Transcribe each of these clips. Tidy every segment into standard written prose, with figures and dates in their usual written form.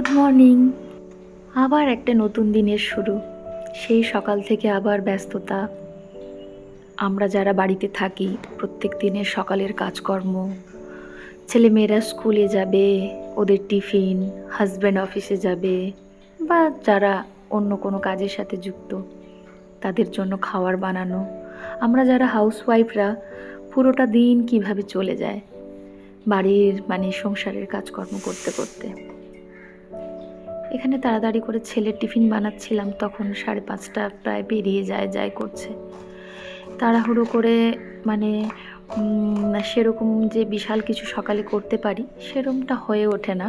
Good morning. আবার একটা নতুন দিনের শুরু। সেই সকাল থেকে আবার ব্যস্ততা। আমরা যারা বাড়িতে থাকি প্রত্যেক দিনের সকালের কাজকর্ম, ছেলেমেয়েরা স্কুলে যাবে, ওদের টিফিন, হাজব্যান্ড অফিসে যাবে, বা যারা অন্য কোনো কাজের সাথে যুক্ত তাদের জন্য খাবার বানানো। আমরা যারা হাউসওয়াইফরা পুরোটা দিন কিভাবে চলে যায় বাড়ির সংসারের কাজকর্ম করতে করতে। এখানে তাড়াতাড়ি করে ছেলের টিফিন বানাচ্ছিলাম, তখন 5:30 প্রায় পেরিয়ে যায় করছে। তাড়াহুড়ো করে মানে সেরকম যে বিশাল কিছু সকালে করতে পারি সেরকমটা হয়ে ওঠে না।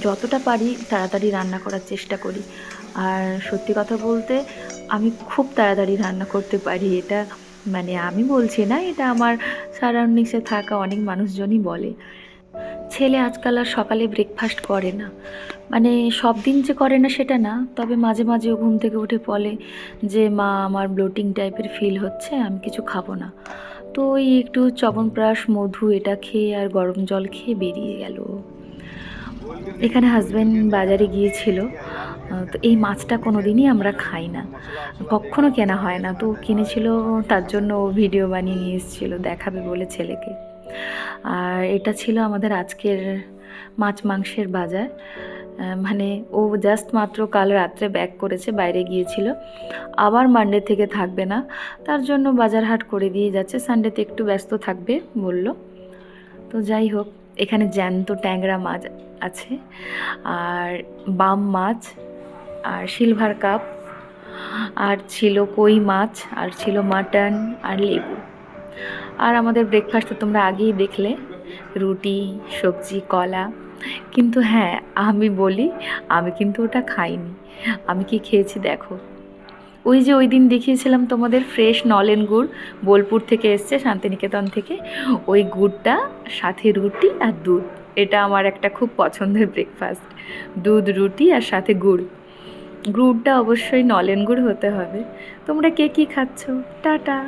যতটা পারি তাড়াতাড়ি রান্না করার চেষ্টা করি। আর সত্যি কথা বলতে আমি খুব তাড়াতাড়ি রান্না করতে পারি। এটা আমি বলছি না, এটা আমার সারাউন্ডিংসে থাকা অনেক মানুষজনই বলে। ছেলে আজকাল আর সকালে ব্রেকফাস্ট করে না, সব দিন যে করে না সেটা না, তবে মাঝে মাঝে ও ঘুম থেকে উঠে বলে যে মা, আমার ব্লোটিং টাইপের ফিল হচ্ছে, আমি কিছু খাবো না। তো ওই একটু চ্যবনপ্রাশ, মধু এটা খেয়ে আর গরম জল খেয়ে বেরিয়ে গেল। এখানে হাজব্যান্ড বাজারে গিয়েছিল, তো এই মাছটা কোনো দিনই আমরা খাই না, কখনো কেনা হয় না। তো কিনেছিল, তার জন্য ও ভিডিও বানিয়ে নিয়ে এসেছিলো, দেখাবে বলে ছেলেকে। আর এটা ছিল আমাদের আজকের মাছ মাংসের বাজার। ও জাস্ট মাত্র কাল রাত্রে ব্যাক করেছে, বাইরে গিয়েছিল, আবার মানডে থেকে থাকবে না, তার জন্য বাজার হাট করে দিয়ে যাচ্ছে। সানডেতে একটু ব্যস্ত থাকবে বলল। তো যাই হোক, এখানে জ্যান্ত ট্যাংরা মাছ আছে, আর বাম মাছ, আর সিলভার কাপ, আর ছিল কই মাছ, আর ছিল মাটন, আর লেবু। আর আমাদের ব্রেকফাস্ট তো তোমরা আগেই দেখলে, রুটি, সবজি, কলা। কিন্তু হ্যাঁ, আমি বলি, আমি কিন্তু ওটা খাইনি। আমি কি খেয়েছি দেখো, ওই যে ওই দিন দেখিয়েছিলাম তোমাদের ফ্রেশ নলেন গুড়, বোলপুর থেকে এসছে, শান্তিনিকেতন থেকে, ওই গুড়টা সাথে রুটি আর দুধ। এটা আমার একটা খুব পছন্দের ব্রেকফাস্ট, দুধ, রুটি আর সাথে গুড়। গুড়টা অবশ্যই নলেন গুড় হতে হবে। তোমরা কে কী খাচ্ছ? টাটা।